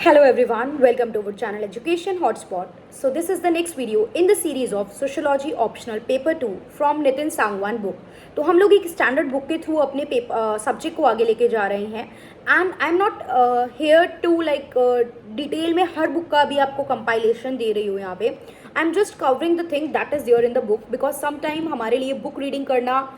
Hello everyone, welcome to our channel Education Hotspot. So this is the next video in the series of Sociology Optional Paper 2 from Nitin Sangwan book. तो हम लोग एक standard book के through अपने subject को आगे लेके जा रहे हैं and I am not here to like detail में हर बुक का भी आपको कंपाइलेशन दे रही हूँ यहाँ पे. I am just covering the thing that is there in the book because sometime हमारे लिए बुक रीडिंग करना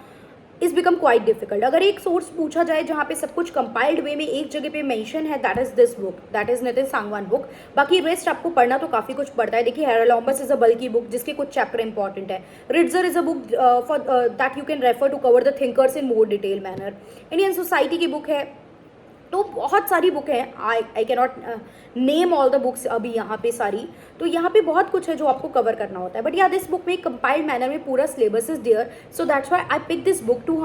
इज बिकम क्वाइट डिफिकल्ट. अगर एक सोर्स पूछा जाए जहाँ पे सब कुछ कंपाइल्ड वे में एक जगह पे मेंशन है, that is this book, that is Nitin Sangwan book. बाकी रेस्ट आपको पढ़ना तो काफी कुछ पड़ता है. देखिए हेरालॉम्बस इज अ बल्की बुक जिसके कुछ चैप्टर इंपॉर्टेंट है. Ritzer is a book for that you can refer to cover the thinkers in more detail manner. Indian society की बुक है. तो बहुत सारी बुक हैं. I can not name all the books अभी यहाँ पे सारी. तो यहाँ पे बहुत कुछ है जो आपको कवर करना होता है. बट या दिस बुक में कंपाइल्ड मैनर में पूरा syllabus is there. So that's why I pick this book to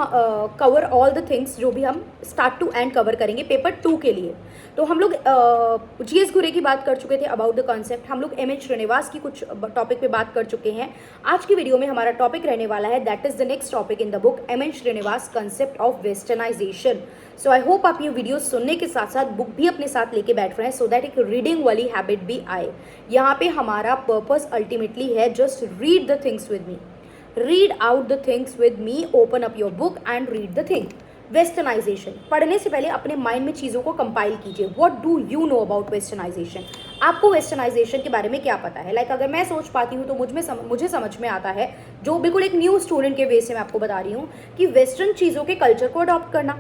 cover all the things जो भी हम स्टार्ट टू एंड कवर करेंगे पेपर 2 के लिए. तो हम लोग जीएस गुरे की बात कर चुके थे अबाउट द कॉन्सेप्ट. हम लोग एम श्रीनिवास की कुछ टॉपिक पे बात कर चुके हैं. आज की वीडियो में हमारा टॉपिक रहने वाला है that is the next topic in the book M Srinivas concept of westernisation. So I hope आप ये वीडियो सुनने के साथ साथ बुक भी अपने साथ लेके बैठ रहे हैं सो दैट एक रीडिंग वाली हैबिट भी आए. यहाँ पे हमारा पर्पस अल्टीमेटली है just read the things with me, read out the things with me, open up your book and read the thing. Westernisation पढ़ने से पहले अपने माइंड में चीज़ों को कंपाइल कीजिए. What do you know about westernisation? आपको वेस्टर्नाइजेशन के बारे में क्या पता है? लाइक अगर मैं सोच पाती हूँ तो मुझे समझ में आता है, जो बिल्कुल एक न्यू स्टूडेंट के वे से मैं आपको बता रही हूँ कि वेस्टर्न चीज़ों के कल्चर को अडॉप्ट करना,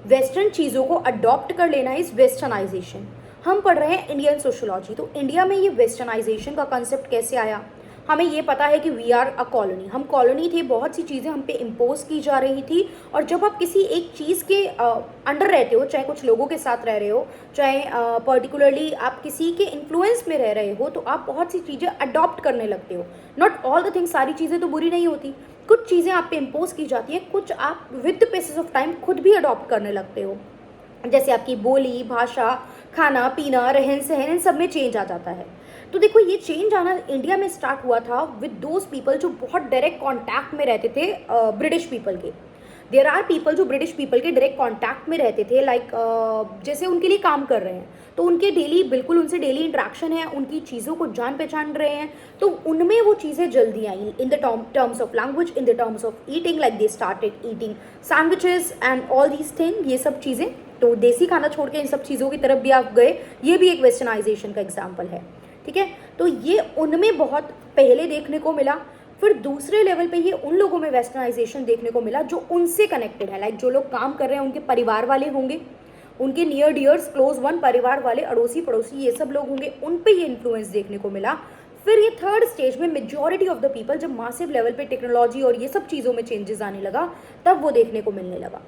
वेस्टर्न चीज़ों को अडॉप्ट कर लेना इज वेस्टर्नाइजेशन. हम पढ़ रहे हैं इंडियन सोशोलॉजी. तो इंडिया में ये वेस्टर्नाइजेशन का कंसेप्ट कैसे आया? हमें ये पता है कि वी आर अ कॉलोनी. हम कॉलोनी थे, बहुत सी चीज़ें हम पे इम्पोज की जा रही थी. और जब आप किसी एक चीज़ के अंडर रहते हो, चाहे कुछ लोगों के साथ रह रहे हो, चाहे पर्टिकुलरली आप किसी के इन्फ्लुएंस में रह रहे हो, तो आप बहुत सी चीज़ें अडॉप्ट करने लगते हो. नॉट ऑल द थिंग्स, सारी चीज़ें तो बुरी नहीं होती. कुछ चीज़ें आप पे इम्पोज की जाती हैं, कुछ आप with the paces of time खुद भी अडॉप्ट करने लगते हो. जैसे आपकी बोली, भाषा, खाना पीना, रहन सहन, इन सब में चेंज आ जाता है. तो देखो ये चेंज आना इंडिया में स्टार्ट हुआ था विद दोज पीपल जो बहुत डायरेक्ट कॉन्टैक्ट में रहते थे ब्रिटिश पीपल के. देयर आर पीपल जो ब्रिटिश पीपल के डायरेक्ट कॉन्टैक्ट में रहते थे, लाइक जैसे उनके लिए काम कर रहे हैं तो उनके डेली बिल्कुल उनसे डेली इंट्रैक्शन है, उनकी चीज़ों को जान पहचान रहे हैं. तो उनमें वो चीज़ें जल्दी आई in the terms of language, in the terms of eating, like they started eating sandwiches and all these thing, ये सब चीज़ें. तो देसी खाना छोड़ के इन सब चीज़ों की तरफ भी आप गए, ये भी एक वेस्टर्नाइजेशन का एग्जाम्पल है. ठीक है, तो ये उनमें बहुत पहले देखने को मिला. फिर दूसरे लेवल पे ये उन लोगों में वेस्टर्नाइजेशन देखने को मिला जो उनसे कनेक्टेड है, लाइक जो लोग काम कर रहे हैं उनके परिवार वाले होंगे, उनके नियर डियर्स, क्लोज वन, परिवार वाले, अड़ोसी पड़ोसी, ये सब लोग होंगे, उन पे ये इन्फ्लुएंस देखने को मिला. फिर ये थर्ड स्टेज में मेजॉरिटी ऑफ द पीपल, जब मासिव लेवल पे टेक्नोलॉजी और ये सब चीज़ों में चेंजेस आने लगा, तब वो देखने को मिलने लगा.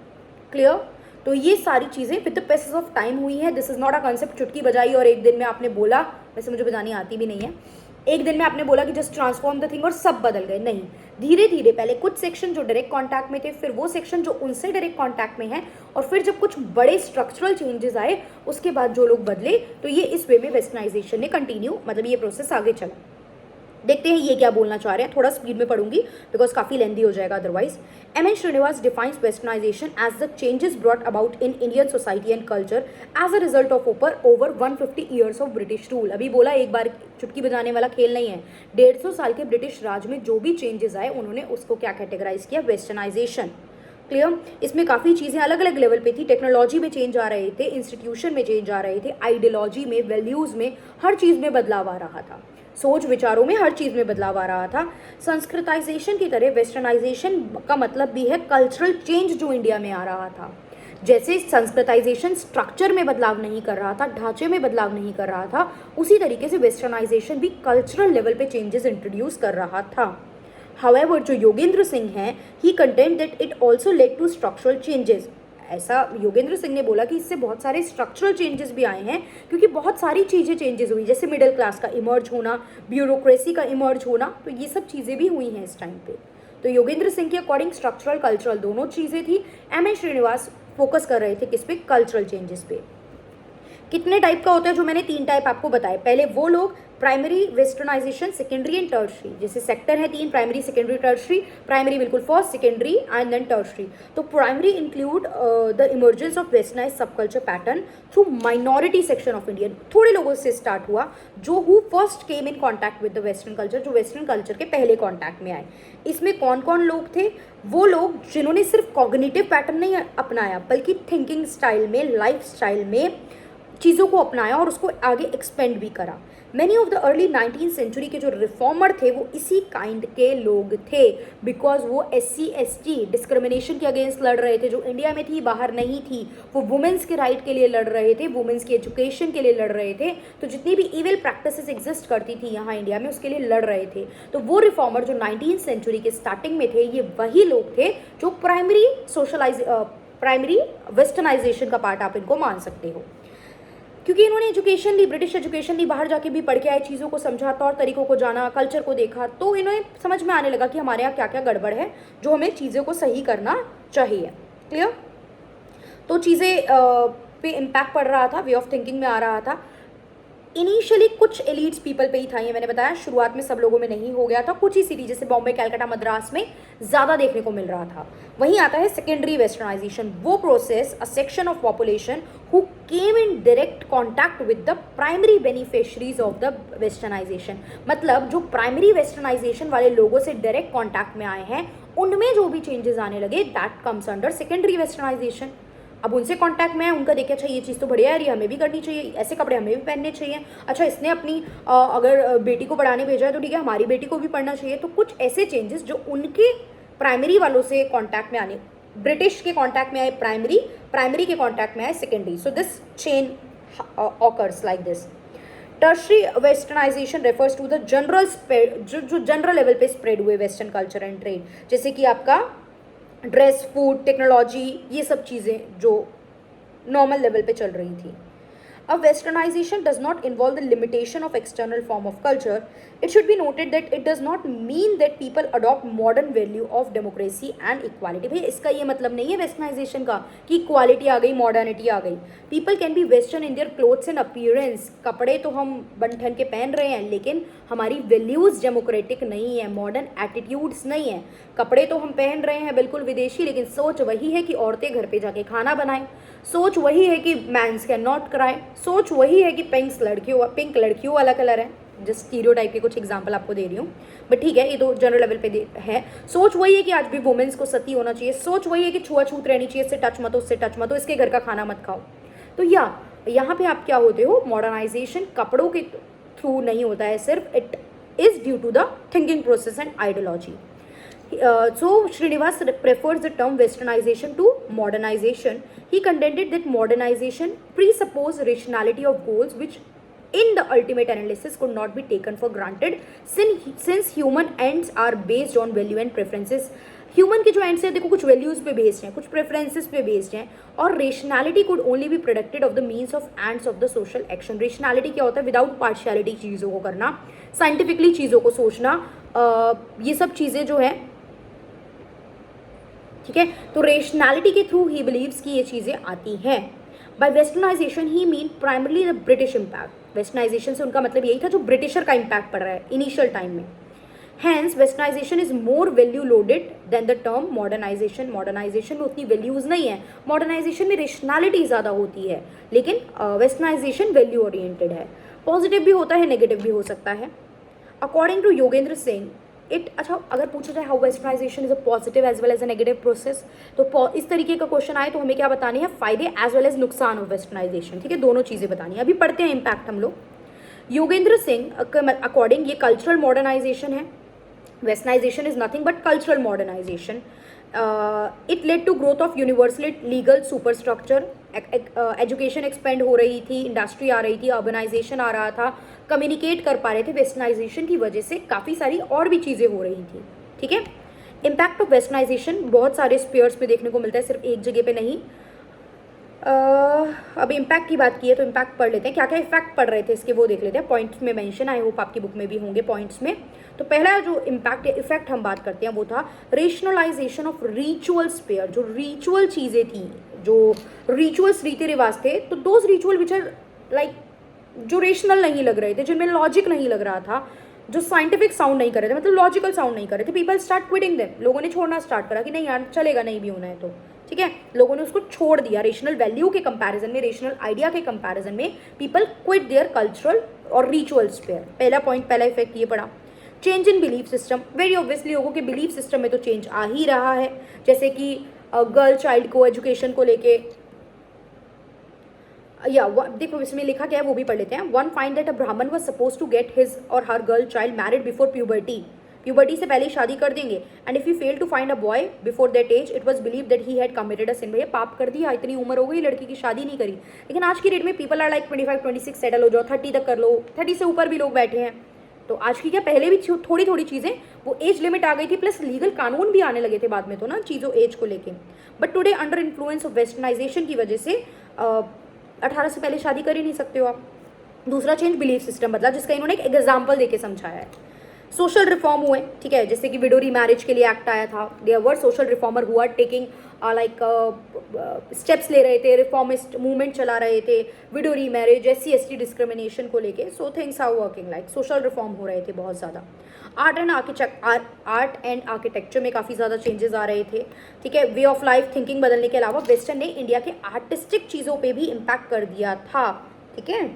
क्लियर? तो ये सारी चीज़ें with the passage of time हुई है. This is not a concept चुटकी बजाई और एक दिन में आपने बोला, वैसे मुझे बजानी आती भी नहीं है, एक दिन में आपने बोला कि जस्ट ट्रांसफॉर्म द थिंग और सब बदल गए. नहीं, धीरे धीरे पहले कुछ सेक्शन जो डायरेक्ट कांटेक्ट में थे, फिर वो सेक्शन जो उनसे डायरेक्ट कांटेक्ट में है, और फिर जब कुछ बड़े स्ट्रक्चरल चेंजेस आए उसके बाद जो लोग बदले, तो ये इस वे में वेस्टर्नाइजेशन ने कंटिन्यू, मतलब ये प्रोसेस आगे चला. देखते हैं ये क्या बोलना चाह रहे हैं. थोड़ा स्पीड में पढ़ूंगी बिकॉज काफ़ी लेंदी हो जाएगा otherwise. M N Srinivas defines westernisation as the changes brought about in Indian society and culture as a result of over 150 years of British rule. अभी बोला, एक बार चुटकी बजाने वाला खेल नहीं है. 150 साल के ब्रिटिश राज में जो भी चेंजेस आए उन्होंने उसको क्या कैटेगराइज किया? वेस्टर्नाइजेशन. क्लियर? इसमें काफ़ी चीज़ें अलग अलग लेवल पे थी. टेक्नोलॉजी में चेंज आ रहे थे, इंस्टीट्यूशन में चेंज आ रहे थे, आइडियोलॉजी में, वैल्यूज़ में, हर चीज़ में बदलाव आ रहा था, सोच विचारों में, हर चीज़ में बदलाव आ रहा था. संस्कृताइजेशन की तरह वेस्टर्नाइजेशन का मतलब भी है कल्चरल चेंज जो इंडिया में आ रहा था. जैसे संस्कृताइजेशन स्ट्रक्चर में बदलाव नहीं कर रहा था, ढांचे में बदलाव नहीं कर रहा था, उसी तरीके से वेस्टर्नाइजेशन भी कल्चरल लेवल पे चेंजेस इंट्रोड्यूस कर रहा था. हाउएवर जो योगेंद्र सिंह हैं, he contend that it also led to structural changes. ऐसा योगेंद्र सिंह ने बोला कि इससे बहुत सारे स्ट्रक्चरल चेंजेस भी आए हैं, क्योंकि बहुत सारी चीज़ें चेंजेस हुई, जैसे मिडिल क्लास का इमर्ज होना, ब्यूरोक्रेसी का इमर्ज होना, तो ये सब चीज़ें भी हुई हैं इस टाइम पे. तो योगेंद्र सिंह के अकॉर्डिंग स्ट्रक्चरल कल्चरल दोनों चीज़ें थी. एम एन श्रीनिवास फोकस कर रहे थे किस पे? कल्चरल चेंजेस पे. कितने टाइप का होता है, जो मैंने 3 टाइप आपको बताए। पहले वो लोग primary westernization, secondary and tertiary, जैसे सेक्टर है 3, प्राइमरी सेकेंडरी टर्शरी। प्राइमरी बिल्कुल first, secondary and then tertiary. तो primary include the emergence of westernize sub culture pattern through minority section of Indian, थोड़े लोगों से स्टार्ट हुआ जो who first came in contact with the western culture, जो western culture के पहले contact में आए। इसमें कौन कौन लोग थे? वो लोग जिन्होंने सिर्फ कॉग्निटिव पैटर्न नहीं अपनाया, बल्कि थिंकिंग स्टाइल में, लाइफ स्टाइल में चीज़ों को अपनाया और उसको आगे एक्सपेंड भी करा। Many of the early 19th century के जो रिफॉर्मर थे वो इसी काइंड के लोग थे, बिकॉज वो SC ST डिस्क्रिमिनेशन के अगेंस्ट लड़ रहे थे, जो इंडिया में थी, बाहर नहीं थी। वो वुमेन्स के राइट के लिए लड़ रहे थे, वुमेन्स की एजुकेशन के लिए लड़ रहे थे। तो जितनी भी इविल प्रैक्टिसेस एग्जिस्ट करती थी यहाँ इंडिया में, उसके लिए लड़ रहे थे। तो वो रिफॉर्मर जो 19th सेंचुरी के स्टार्टिंग में थे, ये वही लोग थे जो प्राइमरी वेस्टर्नाइजेशन का पार्ट आप इनको मान सकते हो, क्योंकि इन्होंने एजुकेशन ली, ब्रिटिश एजुकेशन ली, बाहर जाके भी पढ़ के आए, चीज़ों को समझा, तौर तरीकों को जाना, कल्चर को देखा, तो इन्हें समझ में आने लगा कि हमारे यहाँ क्या क्या गड़बड़ है, जो हमें चीज़ों को सही करना चाहिए। क्लियर? तो चीज़ें पे इम्पैक्ट पड़ रहा था, वे ऑफ थिंकिंग में आ रहा था। इनिशियली कुछ एलिट्स पीपल पे ही था, ये मैंने बताया, शुरुआत में सब लोगों में नहीं हो गया था, कुछ ही सिटी जैसे बॉम्बे, कलकत्ता, मद्रास में ज़्यादा देखने को मिल रहा था। वहीं आता है सेकेंडरी वेस्टर्नाइजेशन, वो process a section of population who came in direct contact with the primary beneficiaries of the westernisation. मतलब जो प्राइमरी वेस्टर्नाइजेशन वाले लोगों से डायरेक्ट कॉन्टैक्ट में आए हैं, उनमें जो भी चेंजेस आने लगे, that comes under secondary westernisation. अब उनसे कांटेक्ट में है, उनका देखिए अच्छा ये चीज़ तो बढ़िया है, ये हमें भी करनी चाहिए, ऐसे कपड़े हमें भी पहनने चाहिए, अच्छा इसने अपनी अगर बेटी को पढ़ाने भेजा है तो ठीक है, हमारी बेटी को भी पढ़ना चाहिए। तो कुछ ऐसे चेंजेस जो उनके प्राइमरी वालों से कांटेक्ट में आने, ब्रिटिश के कांटेक्ट में आए प्राइमरी, प्राइमरी के कांटेक्ट में आए secondary. So this chain occurs like this. Tertiary westernisation refers to the general spread, जो जनरल लेवल पे स्प्रेड हुए वेस्टर्न कल्चर एंड ट्रेड, जैसे कि आपका ड्रेस, फूड, टेक्नोलॉजी, ये सब चीज़ें जो नॉर्मल लेवल पे चल रही थी। अब westernisation does not involve the limitation of external form of culture. It should be noted that it does not mean that people adopt modern value of democracy and equality. भाई इसका ये मतलब नहीं है वेस्टर्नाइजेशन का कि इक्वालिटी आ गई, modernity आ गई। People can be western in their clothes and appearance, कपड़े तो हम बन ठन के पहन रहे हैं, लेकिन हमारी वैल्यूज़ डेमोक्रेटिक नहीं है, मॉडर्न एटीट्यूड्स नहीं है। कपड़े तो हम पहन रहे हैं बिल्कुल विदेशी, लेकिन सोच वही है कि औरतें घर पे जाके खाना बनाएं, सोच वही है कि मैंस कैन नॉट क्राई, सोच वही है कि पिंक लड़कियों वाला कलर है। जस्ट स्टीरियोटाइप के कुछ एग्जांपल आपको दे रही हूँ, बट ठीक है, ये तो जनरल लेवल पे है। सोच वही है कि आज भी वुमेन्स को सती होना चाहिए, सोच वही है कि छुआछूत रहनी चाहिए, इससे टच मत हो, उससे टच मत हो, इसके घर का खाना मत खाओ। तो यहाँ पे आप क्या होते हो, मॉडर्नाइजेशन कपड़ों के थ्रू नहीं होता है सिर्फ, it is due to the thinking process and ideology. So Srinivas prefers the term westernization to modernization. He contended that modernization presupposes rationality of goals which in the ultimate analysis could not be taken for granted since human ends are based on value and preferences. Human के जो ends हैं देखो, कुछ values पे based हैं, कुछ preferences पे based हैं, और rationality could only be producted of the means of ends of the social action. Rationality क्या होता है? विदाउट पार्शियलिटी चीज़ों को करना, साइंटिफिकली चीज़ों को सोचना, ये सब चीज़ें जो है, ठीक है। तो रेशनैलिटी के थ्रू ही बिलीव्स कि ये चीज़ें आती हैं। By westernisation he mean primarily the British impact. Westernisation से उनका मतलब यही था जो ब्रिटिशर का इम्पैक्ट पड़ रहा है इनिशियल टाइम में। Hence westernisation is more value loaded than the term modernisation. Modernisation में उतनी वैल्यूज़ नहीं है, मॉडर्नाइजेशन में रेशनैलिटी ज़्यादा होती है, लेकिन वेस्टर्नाइजेशन वैल्यू ओरिएंटेड है। पॉजिटिव भी होता है, नेगेटिव भी हो सकता है। अकॉर्डिंग टू योगेंद्र सिंह अच्छा, अगर पूछा जाए how westernisation is a positive as well as a negative process, तो इस तरीके का क्वेश्चन आए तो हमें क्या बतानी है? फायदे एज वेल एज नुकसान ऑफ वेस्टर्नाइजेशन, ठीक है, दोनों चीज़ें बतानी है। अभी पढ़ते हैं इम्पैक्ट हम लोग। योगेंद्र सिंह अकॉर्डिंग ये कल्चरल मॉडर्नाइजेशन है। Westernisation is nothing but cultural modernisation. It led to growth of universal legal super structure. Education expand हो रही थी, इंडस्ट्री आ रही थी, अर्बनाइजेशन आ रहा था, कम्युनिकेट कर पा रहे थे। वेस्टर्नाइजेशन की वजह से काफ़ी सारी और भी चीज़ें हो रही थी, ठीक है। इम्पैक्ट ऑफ वेस्टर्नाइजेशन बहुत सारे स्पेयर्स पे देखने को मिलता है, सिर्फ एक जगह पे नहीं। अभी इम्पैक्ट की बात की है तो इम्पैक्ट पढ़ लेते हैं, क्या क्या इफेक्ट पड़ रहे थे इसके, वो देख लेते हैं। पॉइंट्स में मेंशन, आई होप आपकी बुक में भी होंगे पॉइंट्स में। तो पहला जो इम्पैक्ट या इफेक्ट हम बात करते हैं वो था रेशनलाइजेशन ऑफ रिचुअल स्पेयर। जो रिचुअल चीज़ें थी, जो रिचुअल्स रीति रिवाज थे, तो those ritual which are like जो रेशनल नहीं लग रहे थे, जिनमें लॉजिक नहीं लग रहा था, जो साइंटिफिक साउंड नहीं कर रहे थे, मतलब लॉजिकल साउंड नहीं कर रहे थे, पीपल स्टार्ट क्विटिंग देम, लोगों ने छोड़ना स्टार्ट करा कि नहीं यार चलेगा, नहीं भी होना है तो ठीक है, लोगों ने उसको छोड़ दिया। रेशनल वैल्यू के कंपैरिजन में, रेशनल आइडिया के कंपैरिजन में पीपल क्विट देयर कल्चरल और रिचुअल्स पे। पहला पॉइंट, पहला इफेक्ट ये पड़ा। Change in belief system, very obviously लोगों के बिलीफ सिस्टम में तो चेंज आ ही रहा है, जैसे कि गर्ल चाइल्ड को एजुकेशन को लेके, या देखो इसमें लिखा क्या है वो भी पढ़ लेते हैं। One find that a Brahmin was suppose to get his or her girl child married before puberty, puberty से पहले ही शादी कर देंगे, and if you fail to find a boy before that age it was believe that he had committed a sin. भैया पाप कर दिया, इतनी उम्र हो गई लड़की की शादी नहीं करी। लेकिन आज की डेट में पीपल आर लाइक 25 26 सेटल हो जाओ, 30 तक कर लो, 30 से ऊपर भी लोग बैठे हैं। तो आज की क्या, पहले भी थोड़ी थोड़ी चीज़ें, वो एज लिमिट आ गई थी, प्लस लीगल कानून भी आने लगे थे बाद में तो ना चीज़ों एज को लेके। But today under influence of westernisation की वजह से 18 से पहले शादी कर ही नहीं सकते हो आप। दूसरा चेंज बिलीफ सिस्टम बदला, जिसका इन्होंने एक एग्जाम्पल देके समझाया है। सोशल रिफॉर्म हुए, ठीक है, जैसे कि विडो रीमैरिज के लिए एक्ट आया था। देयर वर सोशल रिफॉर्मर हुआ टेकिंग लाइक स्टेप्स ले रहे थे, रिफॉर्मिस्ट मूवमेंट चला रहे थे, विडो रीमैरिज, SC/ST डिस्क्रिमिनेशन को लेके। So things are working, like social reform हो रहे थे बहुत ज़्यादा। आर्ट एंड आर्किटेक्चर में काफ़ी ज़्यादा चेंजेस आ रहे थे, ठीक है। वे ऑफ लाइफ थिंकिंग बदलने के अलावा वेस्टर्न ने इंडिया के आर्टिस्टिक चीज़ों पे भी इम्पैक्ट कर दिया था, ठीक है।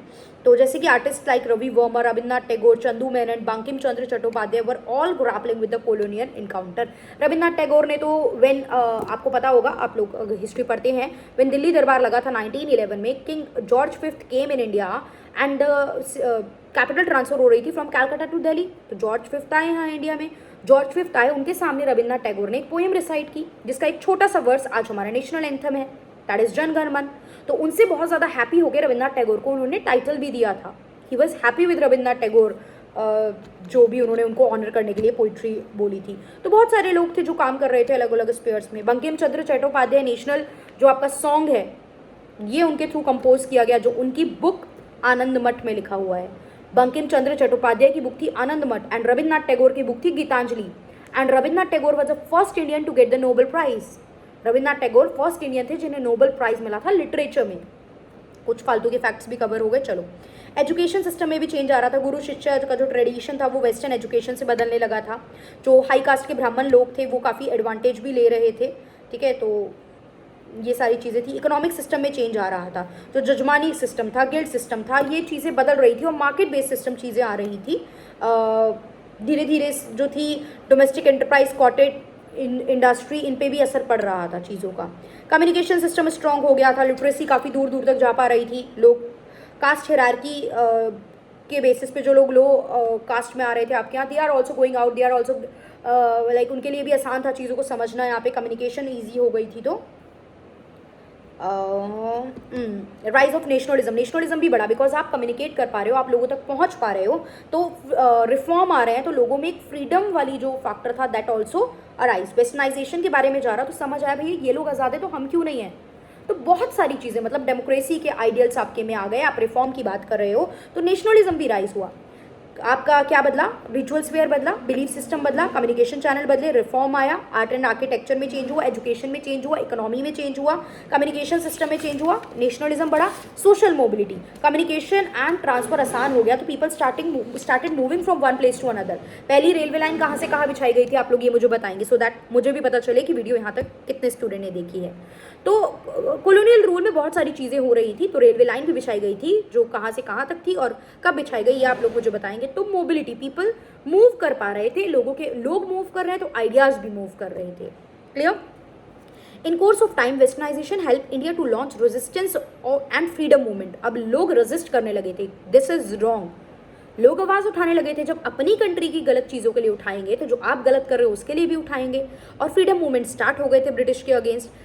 तो जैसे कि artist like Ravi Varma, Rabindranath Tagore, Chandu Menon, Bankim Chandra Chattopadhyay were all grappling with the colonial encounter. Rabindranath Tagore ने तो आपको पता होगा, आप लोग हिस्ट्री पढ़ते हैं, व्हेन दिल्ली दरबार लगा था 1911 में, king George V came in India and capital transfer हो रही थी फ्रॉम कैलकाटा टू दिल्ली। तो जॉर्ज V आए यहाँ इंडिया में, जॉर्ज V आए, उनके सामने रविन्द्रनाथ टैगोर ने एक पोएम रिसाइट की, जिसका एक छोटा सा वर्स आज हमारा नेशनल एंथम है, दैट इज जन गण मन। तो उनसे बहुत ज़्यादा हैप्पी हो गए रविन्द्रनाथ टैगोर को, उन्होंने टाइटल भी दिया था। He was happy with Rabindranath Tagore, जो भी उन्होंने उनको ऑनर करने के लिए पोइट्री बोली थी। तो बहुत सारे लोग थे जो काम कर रहे थे अलग अलग स्पेयर्स में। बंकिम चंद्र चट्टोपाध्याय, नेशनल जो आपका सॉन्ग है, ये उनके थ्रू कंपोज किया गया, जो उनकी बुक आनंद मठ में लिखा हुआ है। बंकिम चंद्र चट्टोपाध्याय की बुक थी आनंद मठ, एंड रविन्द्रनाथ टैगोर की बुक थी Gitanjali. And Rabindranath Tagore was the first Indian to get the Nobel prize. Rabindranath Tagore first Indian थे जिन्हें नोबेल प्राइज मिला था लिटरेचर में। कुछ फालतू के फैक्ट्स भी कवर हो गए। चलो, एजुकेशन सिस्टम में भी चेंज आ रहा था। गुरु शिष्य का जो ट्रेडिशन था वो वेस्टर्न एजुकेशन से बदलने लगा था। जो हाई कास्ट के ब्राह्मण लोग थे वो काफ़ी एडवांटेज भी ले रहे थे, ठीक है। तो ये सारी चीज़ें थी। इकोनॉमिक सिस्टम में चेंज आ रहा था, जो जजमानी सिस्टम था, गिल्ड सिस्टम था, ये चीज़ें बदल रही थी और मार्केट बेस्ड सिस्टम चीज़ें आ रही थी। धीरे धीरे जो थी डोमेस्टिक एंटरप्राइज, कॉटेज इंडस्ट्री, इन पे भी असर पड़ रहा था चीज़ों का। कम्युनिकेशन सिस्टम स्ट्रांग हो गया था, लिटरेसी काफ़ी दूर दूर तक जा पा रही थी। लोग कास्ट हिरार्की के बेसिस पे जो लोग लो कास्ट में आ रहे थे आपके यहाँ, they are also going out, they are also like उनके लिए भी आसान था चीज़ों को समझना, यहाँ पे कम्युनिकेशन ईजी हो गई थी। तो राइज ऑफ नेशनलिज्म, नेशनलिज्म भी बढ़ा, बिकॉज आप कम्युनिकेट कर पा रहे हो, आप लोगों तक पहुंच पा रहे हो, तो रिफॉर्म आ रहे हैं, तो लोगों में एक फ्रीडम वाली जो फैक्टर था दैट ऑल्सो अराइज। वेस्टर्नाइजेशन के बारे में जा रहा तो समझ आया भैया ये लोग आज़ाद है तो हम क्यों नहीं हैं। तो बहुत सारी चीज़ें, मतलब डेमोक्रेसी के आइडियल्स आपके में आ गए, आप रिफॉर्म की बात कर रहे हो, तो नेशनलिज्म भी राइज हुआ। आपका क्या बदला, रिचुअल्स वेयर बदला, बिलीफ सिस्टम बदला, कम्युनिकेशन चैनल बदले, रिफॉर्म आया, आर्ट एंड आर्किटेक्चर में चेंज हुआ, एजुकेशन में चेंज हुआ, इकोनॉमी में चेंज हुआ, कम्युनिकेशन सिस्टम में चेंज हुआ, नेशनलिज्म बढ़ा, social mobility, communication and transfer आसान हो गया, तो people started moving from one place to another. पहली रेलवे लाइन कहाँ से कहाँ बिछाई गई थी, आप लोग ये मुझे बताएंगे, सो दैट मुझे भी पता चले कि वीडियो यहाँ तक कितने स्टूडेंट ने देखी है। तो कॉलोनियल रूल में बहुत सारी चीज़ें हो रही थी, तो रेलवे लाइन भी बिछाई गई थी, जो कहाँ से कहाँ तक थी और कब बिछाई गई, ये आप लोग मुझे बताएंगे। तो मोबिलिटी, पीपल मूव कर पा रहे थे, लोग मूव कर रहे हैं तो आइडियाज़ भी मूव कर रहे थे। Clear? In course of time westernisation help India to launch resistance and freedom movement. अब लोग रेजिस्ट करने लगे थे, दिस इज रॉन्ग। लोग आवाज़ उठाने लगे थे, जब अपनी कंट्री की गलत चीज़ों के लिए उठाएंगे तो जो आप गलत कर रहे हो उसके लिए भी उठाएंगे। और फ्रीडम मूवमेंट स्टार्ट हो गए थे ब्रिटिश के against.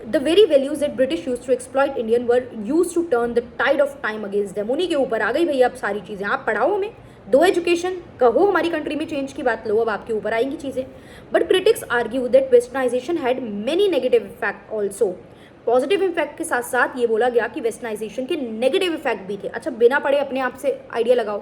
The very values that British use to exploit Indian were use to turn the tide of time against them. उन्हीं के ऊपर आ गई भैया अब सारी चीज़ें। आप पढ़ाओ हमें, दो एजुकेशन, कहो हमारी कंट्री में चेंज की बात लो, अब आपके ऊपर आएंगी चीज़ें। But critics argue that westernisation had many negative effect also. Positive effect के साथ साथ ये बोला गया कि वेस्टर्नाइजेशन के नेगेटिव इफेक्ट भी थे। अच्छा, बिना पढ़े अपने आप से आइडिया लगाओ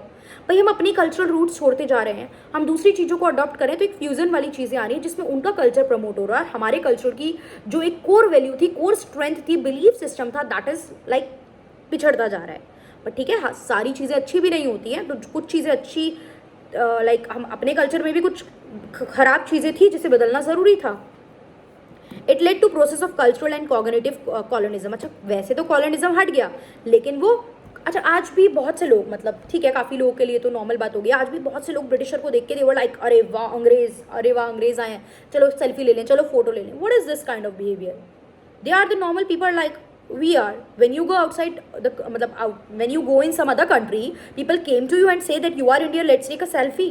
भाई, हम अपनी कल्चरल रूट्स छोड़ते जा रहे हैं, हम दूसरी चीज़ों को अडॉप्ट करें तो एक फ्यूजन वाली चीज़ें आ रही है जिसमें उनका कल्चर प्रमोट हो रहा है। हमारे कल्चर की जो एक कोर वैल्यू थी, कोर स्ट्रेंथ थी, बिलीफ सिस्टम था, दैट इज लाइक पिछड़ता जा रहा है। बट ठीक है, हाँ, सारी चीज़ें अच्छी भी नहीं होती हैं, तो कुछ चीज़ें अच्छी लाइक हम अपने कल्चर में भी कुछ खराब चीज़ें थी जिसे बदलना ज़रूरी था. It led to process of cultural and cognitive colonialism. अच्छा, वैसे तो कॉलोनिज्म हट गया, लेकिन वो अच्छा आज भी बहुत से लोग, मतलब ठीक है काफ़ी लोगों के लिए तो नॉर्मल बात हो गई, आज भी बहुत से लोग ब्रिटिशर को देख के दे वर लाइक अरे वाह अंग्रेज, अरे वाह अंग्रेज आए हैं, चलो सेल्फी ले लें, चलो फोटो ले लें. What is this kind of behaviour? They are the normal people like we are. When you go outside the matlab out, when you go in some other country, people came to you and say that you are India, let's take a selfie.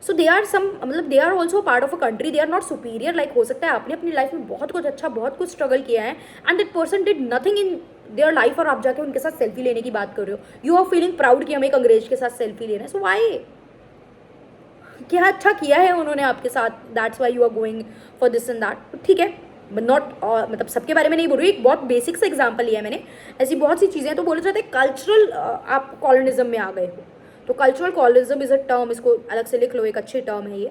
So they are some मतलब they are also part of a country, they are not superior. like हो सकता है आपने अपनी life में बहुत कुछ अच्छा, बहुत कुछ स्ट्रगल किया है and that person did nothing in their life, और आप जाके उनके साथ सेल्फी लेने की बात कर रहे हो. यू आर फीलिंग प्राउड कि हम एक अंग्रेज के साथ सेल्फी ले रहे हैं. सो वाई, क्या अच्छा किया है उन्होंने आपके साथ, that's why you are going for this and that. ठीक है, नॉट मतलब सबके बारे में नहीं बोल रही, एक बहुत बेसिक सा एग्जाम्पल लिया है मैंने. ऐसी बहुत सी चीज़ें हैं. तो बोले जाते हैं कल्चरल आप कॉलोनिज्म में आ गए हो. तो cultural colonialism is a term, इसको अलग से लिख लो, एक अच्छी टर्म है ये.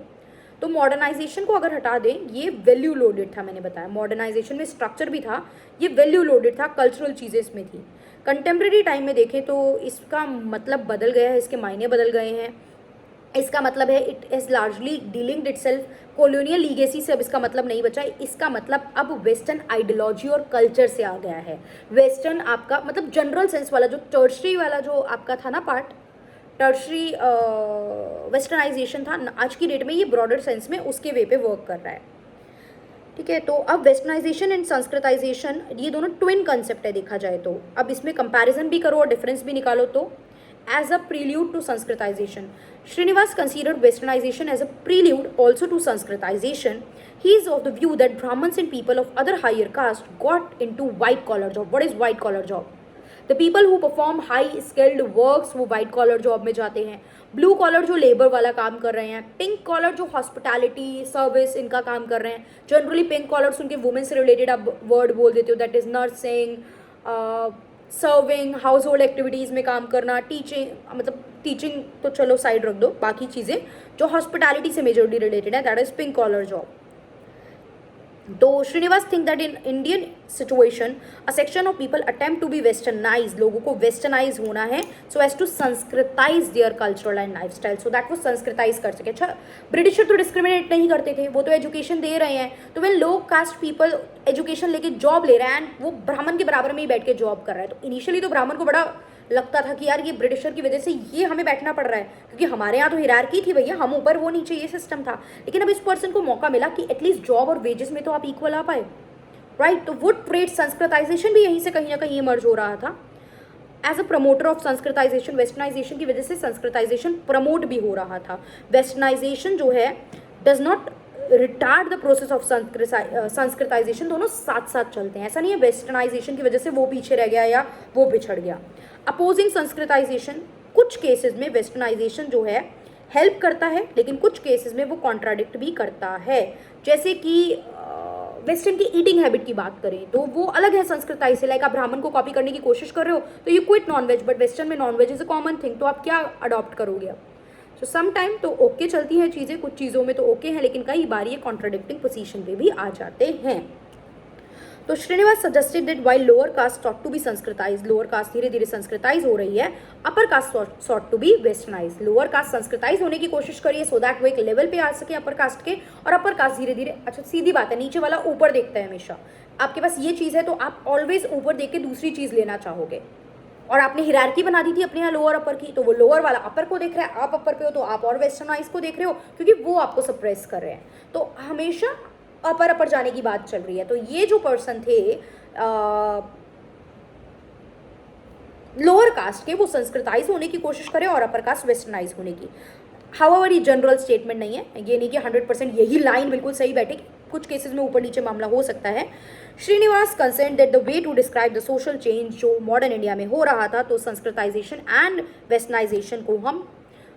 तो मॉडर्नाइजेशन को अगर हटा दें, ये वैल्यू लोडेड था, मैंने बताया मॉडर्नाइजेशन में स्ट्रक्चर भी था, ये वैल्यू लोडेड था, कल्चरल चीज़ें इसमें थी. कंटेम्प्रेरी टाइम में देखें तो इसका मतलब बदल गया है, इसके मायने बदल गए हैं. इसका मतलब है it is largely dealing it self colonial legacy से. अब इसका मतलब नहीं बचा है, इसका मतलब अब वेस्टर्न आइडियोलॉजी और कल्चर से आ गया है. वेस्टर्न आपका मतलब जनरल सेंस वाला जो टर्शरी वाला जो आपका था ना पार्ट, टर्शरी वेस्टर्नाइजेशन था, आज की डेट में ये ब्रॉडर सेंस में उसके वे पे वर्क कर रहा है. ठीक है, तो अब वेस्टर्नाइजेशन एंड संस्कृताइजेशन ये दोनों ट्विन कंसेप्ट है देखा जाए तो. अब इसमें कंपैरिजन भी करो और डिफरेंस भी निकालो. तो as a prelude to Sanskritization, Srinivas considered westernization as a prelude also to Sanskritization. He is of the view that Brahmins and people of other higher caste got into white collar job. What is white collar job? The people who perform high skilled works वो white collar job में जाते हैं. Blue collar जो labour वाला काम कर रहे हैं, पिंक कॉलर जो हॉस्पिटैलिटी सर्विस इनका काम कर रहे हैं. जनरली पिंक कॉलर्स उनके वुमेन से रिलेटेड आप वर्ड बोल देते हो, that is nursing, serving, house hold activities में काम करना, टीचिंग, मतलब टीचिंग तो चलो साइड रख दो, बाकी चीज़ें जो हॉस्पिटैलिटी से मेजरली रिलेटेड है, that is pink collar job. तो Srinivas think that in Indian situation a section of people attempt to be westernize, लोगों को वेस्टर्नाइज होना है so as to sanskritize their cultural and life style, so that वो sanskritize कर सके. अच्छा, britisher तो डिस्क्रिमिनेट नहीं करते थे, वो तो एजुकेशन दे रहे हैं. तो वे लो कास्ट पीपल एजुकेशन लेके जॉब ले रहे हैं एंड वो ब्राह्मण के बराबर में ही बैठ के जॉब कर रहा है. तो इनिशियली तो ब्राह्मण को बड़ा लगता था कि यार ये ब्रिटिशर की वजह से ये हमें बैठना पड़ रहा है, क्योंकि हमारे यहाँ तो हिरार्की थी भैया, हम ऊपर वो नीचे, ये सिस्टम था. लेकिन अब इस पर्सन को मौका मिला कि एटलीस्ट जॉब और वेजेस में तो आप इक्वल आ पाए, राइट. तो वुड ट्रेड संस्कृताइजेशन भी यहीं से कहीं ना कहीं इमर्ज हो रहा था. As a promoter of Sanskritisation, westernisation की वजह से संस्कृताइजेशन प्रमोट भी हो रहा था. वेस्टर्नाइजेशन जो है does not retard the process of Sanskritisation, दोनों साथ साथ चलते हैं. ऐसा नहीं है वेस्टर्नाइजेशन की वजह से वो पीछे रह गया या वो पिछड़ गया. अपोजिंग संस्कृताइजेशन, कुछ केसेस में वेस्टर्नाइजेशन जो है हेल्प करता है, लेकिन कुछ केसेस में वो कॉन्ट्राडिक्ट भी करता है. जैसे कि वेस्टर्न की ईटिंग हैबिट की बात करें तो वो अलग है संस्कृताइज से. लाइक आप ब्राह्मण को कॉपी करने की कोशिश कर रहे हो तो you quit nonveg, but western में nonveg is a common thing, तो आप क्या अडॉप्ट करोगे अब. सो सम टाइम तो ओके चलती हैं चीज़ें, कुछ चीज़ों में तो ओके हैं, लेकिन कई बार ये कॉन्ट्राडिक्टिंग पोजीशन पे भी आ जाते हैं. तो Srinivas suggested that while lower caste sought to be sanskritize, lower caste धीरे धीरे संस्कृताइज हो रही है, upper caste sought to be westernize. Lower caste sanskritize होने की कोशिश करिए सो दैट वो एक लेवल पे आ सके अपर कास्ट के, और अपर कास्ट धीरे धीरे, अच्छा सीधी बात है, नीचे वाला ऊपर देखता है हमेशा. आपके पास ये चीज़ है तो आप ऑलवेज ऊपर देख के दूसरी चीज़ लेना चाहोगे, और आपने हिरार्की बना दी थी अपने यहाँ लोअर अपर की, तो वो लोअर वाला अपर को देख रहा है, आप अपर पे हो तो आप और वेस्टर्नाइज को देख रहे हो, क्योंकि वो आपको सप्रेस कर रहे हैं. तो हमेशा अपर जाने की बात चल रही है. तो ये जो पर्सन थे लोअर कास्ट के, वो संस्कृताइज होने की कोशिश करें और अपर कास्ट वेस्टर्नाइज होने की. हाउएवर ये जनरल स्टेटमेंट नहीं है, ये नहीं कि 100% यही लाइन बिल्कुल सही बैठेगी, कुछ केसेस में ऊपर नीचे मामला हो सकता है. Srinivas consent that the way to describe the social change जो मॉडर्न इंडिया में हो रहा था, तो संस्कृताइजेशन एंड वेस्टर्नाइजेशन को हम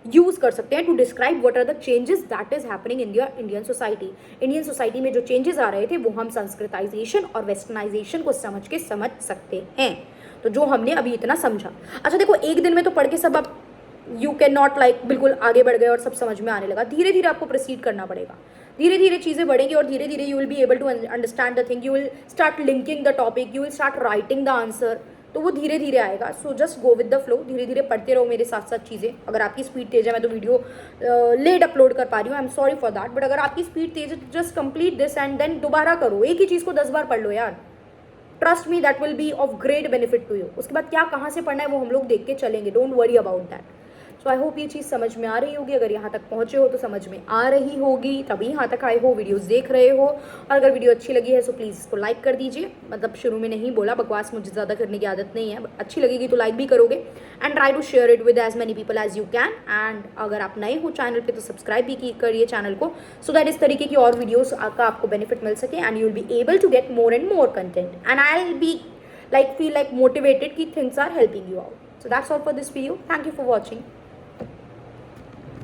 यूज़ कर सकते हैं to describe what are the changes that is happening in the Indian society. Indian society में जो चेंजेस आ रहे थे वो हम संस्कृताइजेशन और वेस्टर्नाइजेशन को समझ के समझ सकते हैं. तो जो हमने अभी इतना समझा. अच्छा देखो, एक दिन में तो पढ़ के सब आप यू कैन नॉट लाइक बिल्कुल आगे बढ़ गए और सब समझ में आने लगा. धीरे धीरे आपको प्रोसीड करना पड़ेगा, धीरे धीरे चीज़ें बढ़ेंगी और धीरे धीरे you will be able to understand the thing, you will start linking the topic, you will start writing the answer. तो वो धीरे धीरे आएगा. So just go with the flow, धीरे धीरे पढ़ते रहो मेरे साथ साथ चीज़ें. अगर आपकी स्पीड तेज है, मैं तो वीडियो लेट अपलोड कर पा रही हूँ, I am sorry for that, but अगर आपकी स्पीड तेज है तो just complete this and then दोबारा करो. एक ही चीज़ को 10 बार पढ़ लो यार. Trust me, that will be of great benefit to you. उसके बाद क्या कहाँ से पढ़ना है वो हम लोग देख के चलेंगे. Don't worry about that. So I hope ये चीज़ समझ में आ रही होगी. अगर यहाँ तक पहुँचे हो तो समझ में आ रही होगी, तभी यहाँ तक आए हो, वीडियोस देख रहे हो. और अगर वीडियो अच्छी लगी है तो प्लीज़ इसको लाइक कर दीजिए. मतलब शुरू में नहीं बोला, बकवास मुझे ज़्यादा करने की आदत नहीं है. अच्छी लगेगी तो लाइक भी करोगे. And try to share it with as many people as you can. And अगर आप नए हो चैनल पे तो सब्सक्राइब भी करिए चैनल को, सो दैट इस तरीके की और वीडियोज़ का आपको बेनिफिट मिल सके. And you will be able to get more and more content. And I will be feel like motivated कि things are helping you out. So that's all for this video. Thank you for watching.